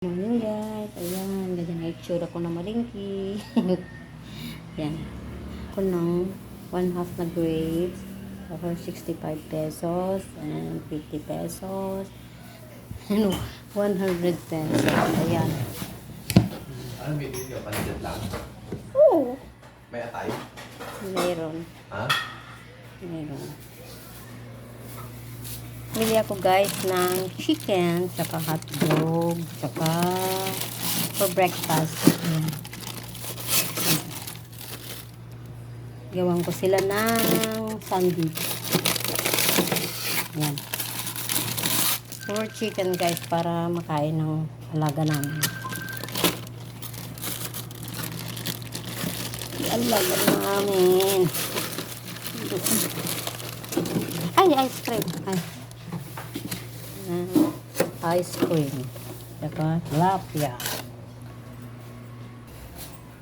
Morning guys, ayan, ganyan na itsura ko na malingki. Yan, ako ng 1/2 na grapes for 65 pesos and 50 pesos and 100 pesos, ayan. Ano may video? Panagad lang? Oo, May atay? mayroon, Ha? mayroon. Bili ako guys ng chicken, tsaka hotdog, tsaka for breakfast. Ayan. Gawan ko sila ng sandwich. Ayan. For chicken guys, para makain ng alaga namin. Alaga namin. Ay, ice cream. Ay. Ice cream. Saka tilapia.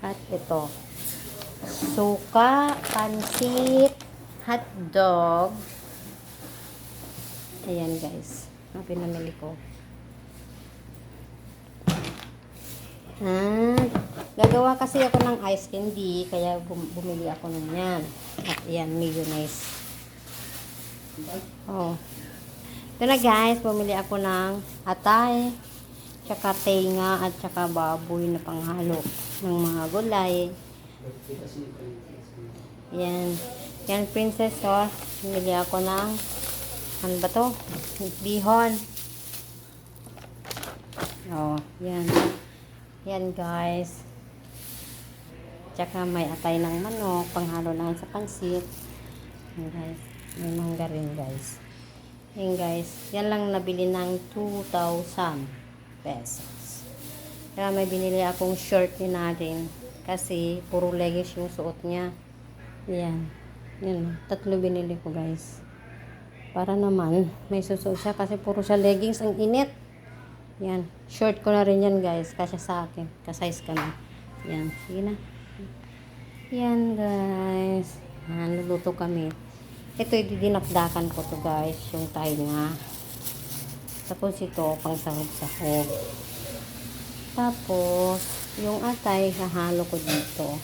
At ito. Suka, pansit, hotdog. Ayan guys. Ang pinamili ko. Gagawa kasi ako ng ice candy. Kaya bumili ako ng yan. At yan, mayonnaise. Oh. Ito na guys, bumili ako ng atay, tsaka tenga, at tsaka baboy na panghalo ng mga gulay. Yan. Yan, princess, oh. Bumili ako ng, ano ba to? Bihon. Oh, yan. Yan guys. Tsaka may atay ng manok, panghalo lang sa pansit. Yan guys. May mangga rin guys. Yan guys, yan lang nabili ng 2,000 pesos. Kaya may binili akong shirt ni natin kasi puro leggings yung suot niya. Yan. Yan. 3 binili ko guys. Para naman may susuot siya kasi puro siya leggings, ang init. Yan. Shirt ko na rin yan guys. Kasi sa akin. Ka-size kami. Yan. Sige na. Yan guys. Yan. Luluto kami. Ito, dinakdakan ko to guys, yung tainga. Tapos ito, pang sahog-sahog. Tapos, yung atay, hahalo ko dito.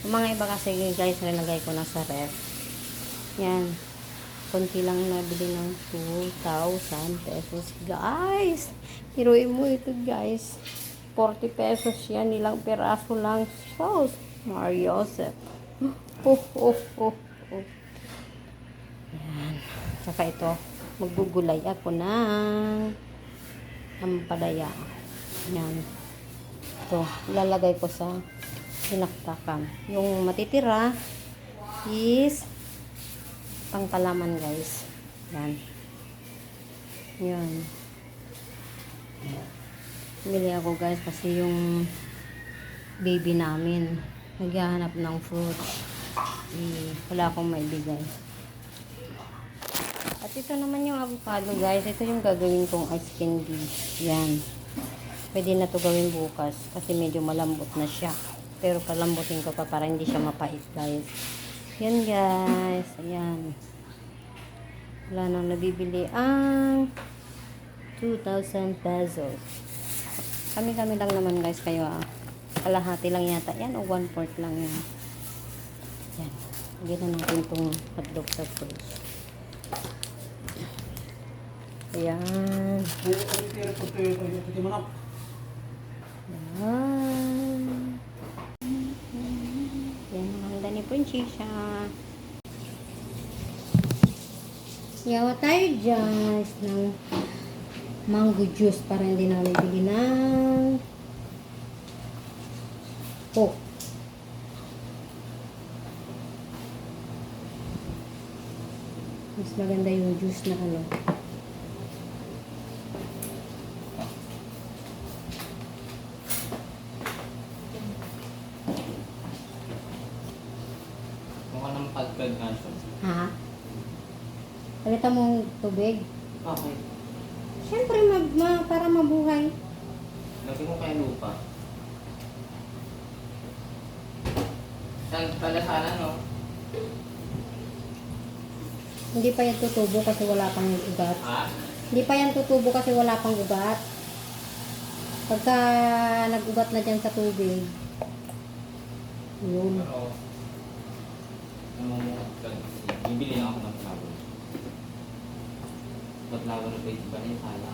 Yung mga iba kasi guys, nilagay ko na sa ref. Yan. Konti lang nabili ng 2,000 pesos. Guys, hiruin mo ito guys. 40 pesos yan, ilang peraso lang. Sauce, Mariosep. Oh. Yan. Saka ito, maggugulay ako ng ampalaya. Yan. Ito, ilalagay ko sa sinaktakan. Yung matitira is pangpalaman guys. Yan. Yan. Bili ako guys kasi yung baby namin naghahanap ng fruit. Wala akong maibigay. At ito naman yung avocado guys. Ito yung gagawin kong ice candy. Yan. Pwede na to gawin bukas. Kasi medyo malambot na siya. Pero palambutin ko pa para hindi siya mapait guys. Yan guys. Ayan. Wala nang nabibili ang 2,000 pesos. Kami-kami lang naman guys. Kayo kalahati lang yata. Yan o 1/4 lang yan. Yan. Lagyan na natin itong hotdog sa fridge. Ayan. Ayan. Yan ang handa ni Princesa. Yawa tayo guys ng mango juice para hindi na bibili ng Coke. Mas maganda yung juice na ano. Mukha ng pagkag nga siya. Ha? Palitan mo yung tubig. Okay. Siyempre, para mabuhay. Lagi mo kaya lupa. Saan pala sana, no? Hindi pa yan tutubo kasi wala pang ugat. Ha? Hindi pa yan tutubo kasi wala pang ugat. Pagka nag-ugat na dyan sa tubig, yun. Pero, namumuhat ka lang kasi. Bibili na ako ng flower. Ba't flower na pwede ba na yung sala?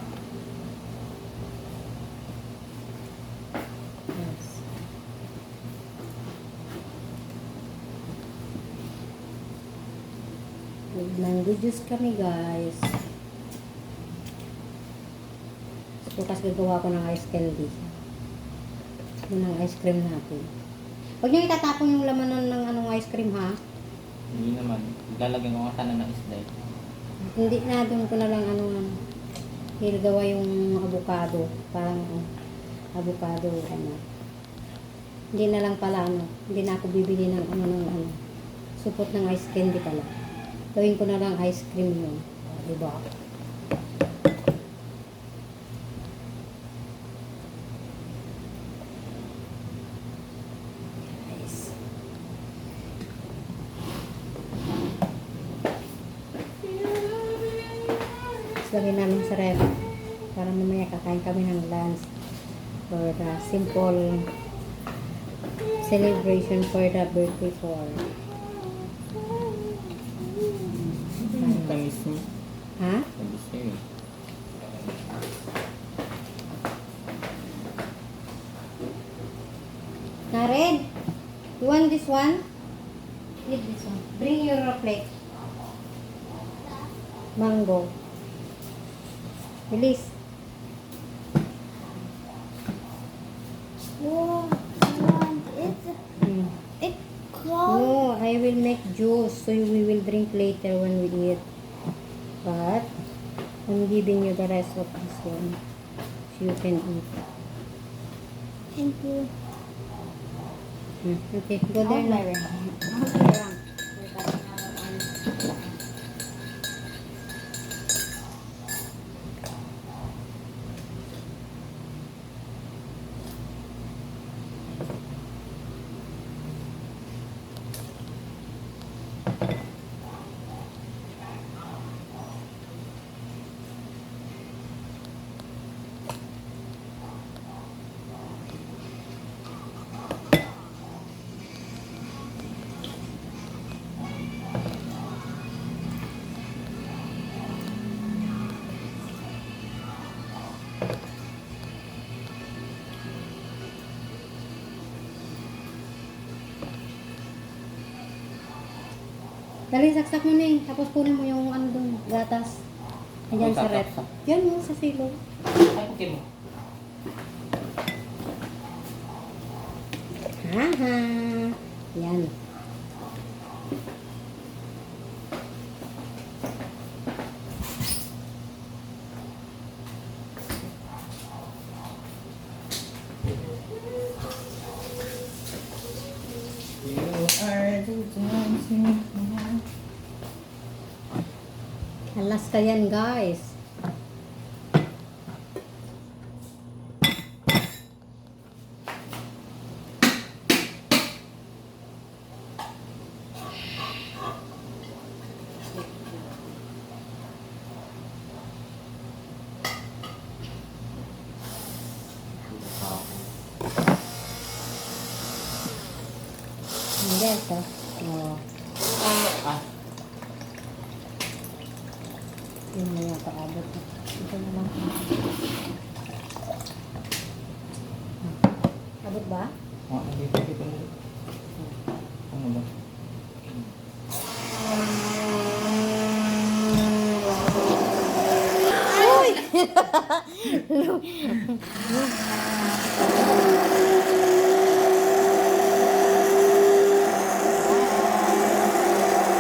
Yes. Mango juice kami, guys. Bukas gagawa ko ng ice candy. Yun ang ice cream natin. Huwag niyo itatapon yung laman ng anong ice cream, ha? Hindi naman. Lalagyan ko nga sana ng slide. Hindi na, doon ko na lang gawa yung avocado. Parang avocado, ano. Hindi na lang pala, hindi na ako bibili ng supot ng ice candy pala. Gawin ko na lang ice cream yun. Diba? Lagyan namin sa ref para mamaya kakain kami ng lunch for the simple celebration for the birthday for Tamis niya. ha? Tamis niya eh. Nared, you want this one? Need this one. Bring your plate. Mango. Bilis. No, I want it. Hmm. It cold. No, I will make juice so we will drink later when we eat. But I'm giving you the rest of this one so you can eat. Thank you. Okay, go there na. Dali, saksak mo na eh. Tapos kunin mo yung ano doon, gatas. Ayan sa ref. Yan mo, sa silo. Ay, okay mo. Haha. Yan. You are the dancing. Alas ka yan, guys. Hindi, ito. Oh. Ah, Yun na yung paabot. Ito na lang. Abot ba? dito. Ano ba?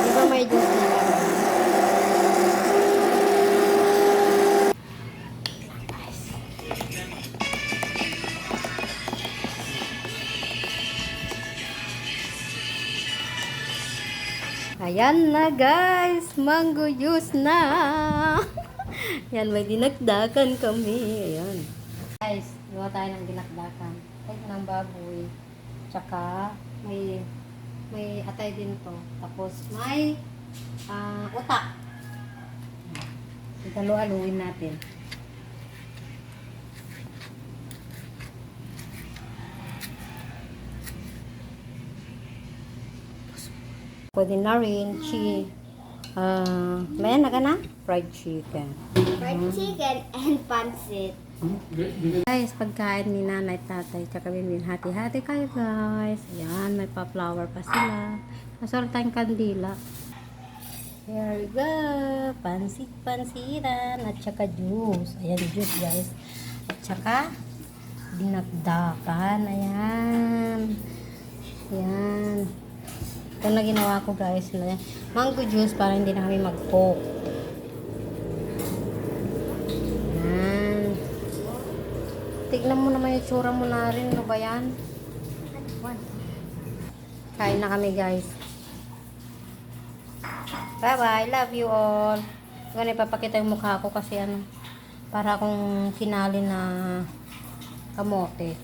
Di ba may juice na lang? Ayan na guys, mango juice na. Yan, may dinagdagan kami. Ayan. Guys, gawa tayo ng dinagdagan. Ito ng baboy. Tsaka may atay din to. Tapos may utak. Italo-aluin natin. ako din na rin, may na ka na? Fried chicken. Fried chicken and pancit. Guys, pagkain ni nanay, tatay, tsaka Binbin, hati-hati kayo guys. Ayan, may pa-flower pa sila. Masarap tayong kandila. Here we go. Pansit-pansitan at tsaka juice. Ayan, juice guys. At tsaka dinakdakan. Ayan. Ayan. Ito na ginawa ko guys. Mango juice para hindi na kami mag-coke. Ayan. Tignan mo naman yung tsura mo na rin. Ano ba yan? Kain na kami guys. Bye-bye. Love you all. Ganun ipapakita yung mukha ko kasi para akong kinali na kamote.